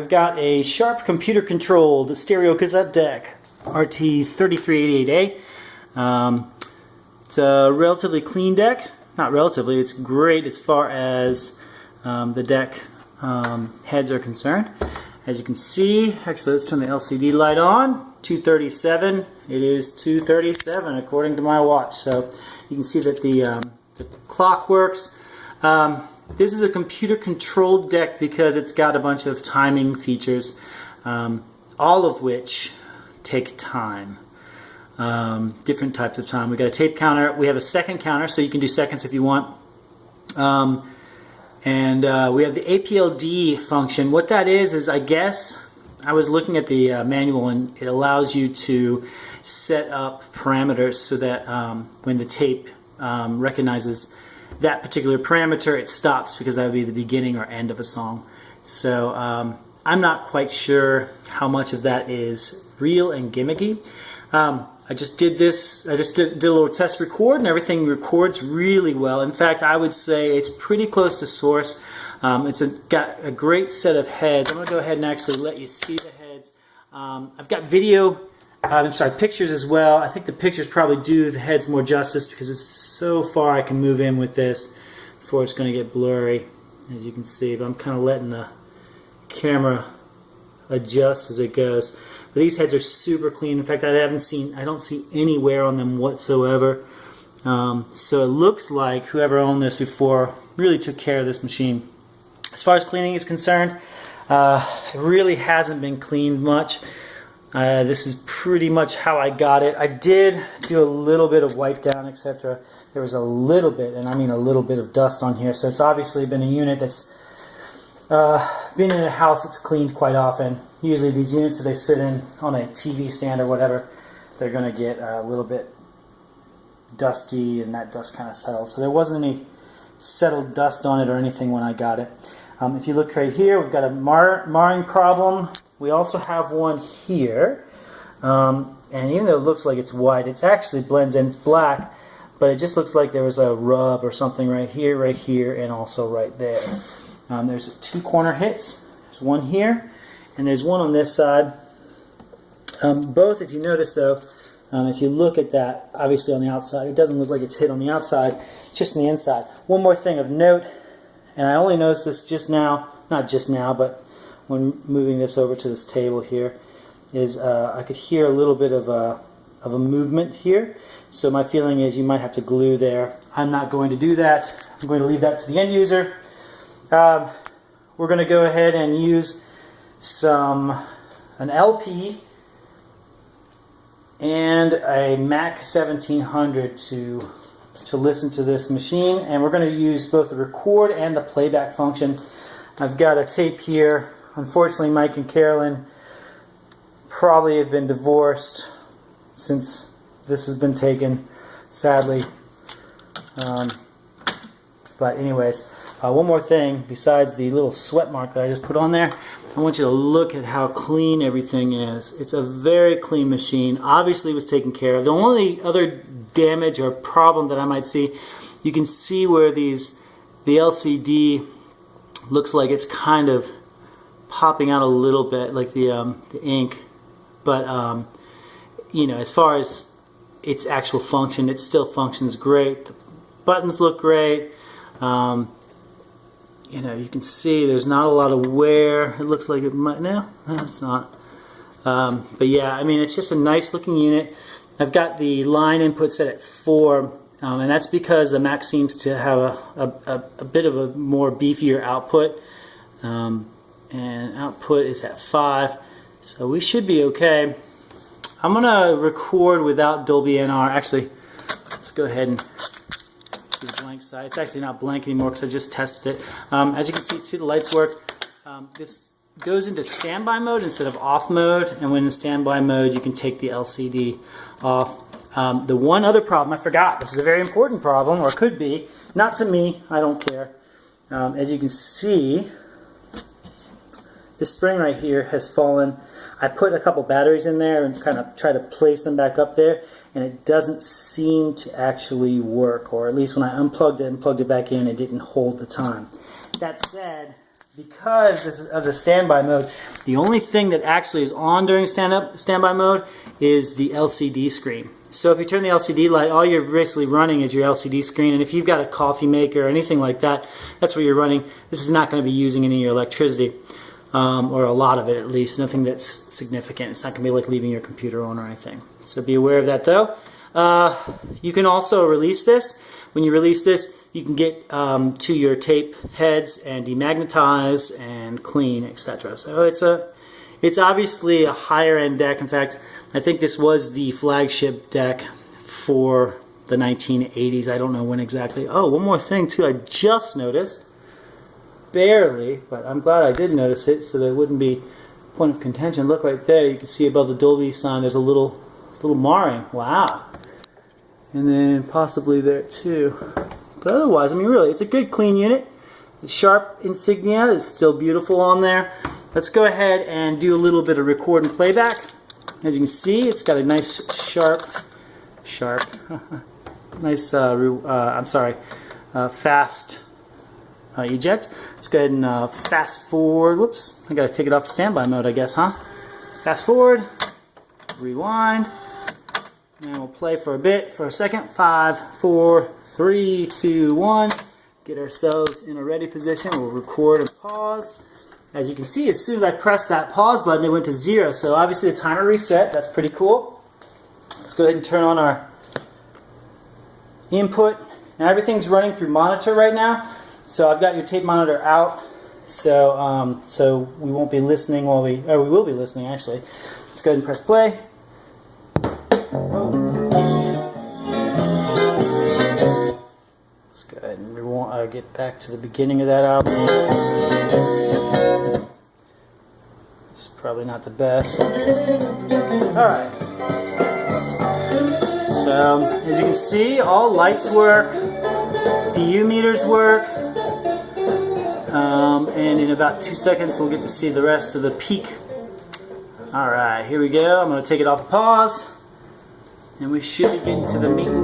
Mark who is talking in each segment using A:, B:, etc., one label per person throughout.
A: I've got a Sharp computer-controlled stereo cassette deck, RT-3388A. It's a relatively clean deck. Not relatively, it's great as far as the deck heads are concerned. As you can see, actually let's turn the LCD light on. 237. It is 237 according to my watch. So you can see that the clock works. This is a computer-controlled deck because it's got a bunch of timing features, all of which take time. Different types of time. We've got a tape counter. We have a second counter, so you can do seconds if you want. And we have the APLD function. What that is I guess, I was looking at the manual, and it allows you to set up parameters so that when the tape recognizes that particular parameter, it stops, because that would be the beginning or end of a song. So I'm not quite sure how much of that is real and gimmicky. I just did this, I just did a little test record, and everything records really well. In fact, I would say it's pretty close to source. It's got a great set of heads. I'm going to go ahead and actually let you see the heads. I've got pictures as well. I think the pictures probably do the heads more justice, because it's so far I can move in with this before it's going to get blurry, as you can see. But I'm kind of letting the camera adjust as it goes. But these heads are super clean. In fact, I don't see any wear on them whatsoever. So it looks like whoever owned this before really took care of this machine. As far as cleaning is concerned, it really hasn't been cleaned much. This is pretty much how I got it. I did do a little bit of wipe down, etc. There was a little bit, and I mean a little bit, of dust on here. So it's obviously been a unit that's been in a house that's cleaned quite often. Usually these units that they sit in on a TV stand or whatever, they're going to get a little bit dusty, and that dust kind of settles. So there wasn't any settled dust on it or anything when I got it. If you look right here, we've got a marring problem. We also have one here, and even though it looks like it's white, it actually blends in. It's black, but it just looks like there was a rub or something right here, and also right there. There's 2 corner hits. There's one here, and there's one on this side. Both, if you notice though, if you look at that, obviously on the outside, it doesn't look like it's hit on the outside, it's just on the inside. One more thing of note, and I only noticed this just now, not just now, but when moving this over to this table here, is I could hear a little bit of a movement here. So my feeling is you might have to glue there. I'm not going to do that. I'm going to leave that to the end user. We're going to go ahead and use an LP and a Mac 1700 to listen to this machine, and we're going to use both the record and the playback function. I've got a tape here. Unfortunately, Mike and Carolyn probably have been divorced since this has been taken, sadly. But anyways, one more thing besides the little sweat mark that I just put on there. I want you to look at how clean everything is. It's a very clean machine. Obviously it was taken care of. The only other damage or problem that I might see, you can see where the LCD looks like it's kind of popping out a little bit, like the ink. But you know, as far as its actual function, it still functions great. The buttons look great. You know, you can see there's not a lot of wear. It looks like it might, no, it's not. But yeah, I mean, it's just a nice looking unit. I've got the line input set at 4, and that's because the Mac seems to have a bit of a more beefier output, and output is at 5, so we should be okay. I'm gonna record without Dolby NR. Actually, let's go ahead and do the blank side. It's actually not blank anymore because I just tested it. As you can see the lights work. This goes into standby mode instead of off mode, and when in standby mode you can take the LCD off. The one other problem I forgot, this is a very important problem, or could be, not to me, I don't care. As you can see, this spring right here has fallen. I put a couple batteries in there and kind of try to place them back up there, and it doesn't seem to actually work, or at least when I unplugged it and plugged it back in, it didn't hold the time. That said, because this is of the standby mode, the only thing that actually is on during standby mode is the LCD screen. So if you turn the LCD light, all you're basically running is your LCD screen, and if you've got a coffee maker or anything like that, that's what you're running. This is not going to be using any of your electricity, or a lot of it at least, nothing that's significant. It's not going to be like leaving your computer on or anything. So be aware of that though. You can also release this. When you release this, you can get to your tape heads and demagnetize and clean, etc. So it's obviously a higher end deck. In fact, I think this was the flagship deck for the 1980s. I don't know when exactly. Oh, one more thing too I just noticed. Barely, but I'm glad I did notice it so there wouldn't be point of contention. Look right there. You can see above the Dolby sign there's a little marring. Wow. And then possibly there too. But otherwise, I mean really, it's a good clean unit. The sharp insignia is still beautiful on there. Let's go ahead and do a little bit of record and playback. As you can see, it's got a nice nice, fast eject. Let's go ahead and fast forward. Whoops, I gotta take it off standby mode, I guess, huh? Fast forward, rewind, and we'll play for a second. 5, 4, 3, 2, 1. Get ourselves in a ready position. We'll record and pause. As you can see, as soon as I pressed that pause button, it went to 0. So obviously the timer reset. That's pretty cool. Let's go ahead and turn on our input. Now everything's running through monitor right now. So I've got your tape monitor out. So so we won't be listening while we will be listening actually. Let's go ahead and press play. Let's go ahead and get back to the beginning of that album. It's probably not the best. Alright. So, as you can see, all lights work, VU meters work, and in about 2 seconds we'll get to see the rest of the peak. Alright, here we go. I'm going to take it off of pause, and we should be getting to the meeting.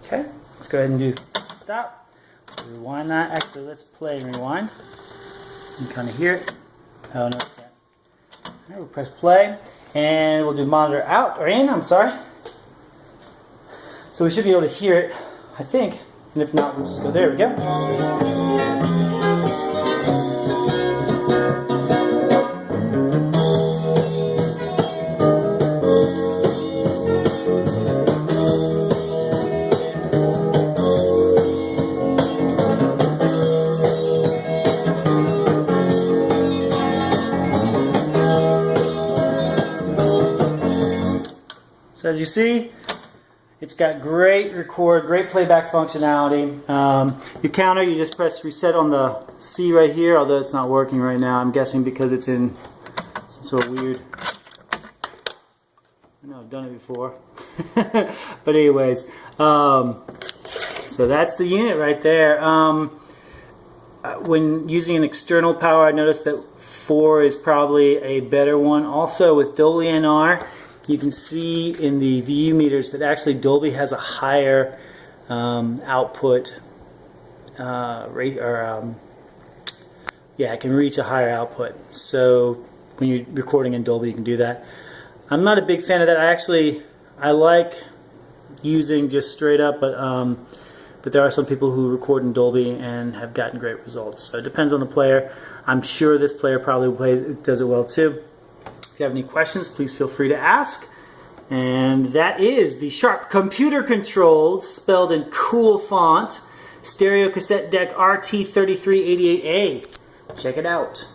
A: Okay, let's go ahead and do stop. Rewind that. Actually, let's play and rewind. You can kind of hear it. Oh, no, can't. Alright, we'll press play, and we'll do monitor out, or in, I'm sorry. So we should be able to hear it, I think. And if not, we'll just go, there we go. So as you see, it's got great record, great playback functionality. Your counter, you just press reset on the C right here, although it's not working right now. I'm guessing because it's in some sort of weird... I know I've done it before. But anyways, so that's the unit right there. When using an external power, I noticed that 4 is probably a better one. Also with Dolby NR, you can see in the VU meters that actually Dolby has a higher output rate, or yeah, it can reach a higher output. So when you're recording in Dolby, you can do that. I'm not a big fan of that. I like using just straight up, but but there are some people who record in Dolby and have gotten great results. So it depends on the player. I'm sure this player probably does it well too. If you have any questions, please feel free to ask. And that is the Sharp computer-controlled, spelled in cool font, stereo cassette deck RT-3388A. Check it out.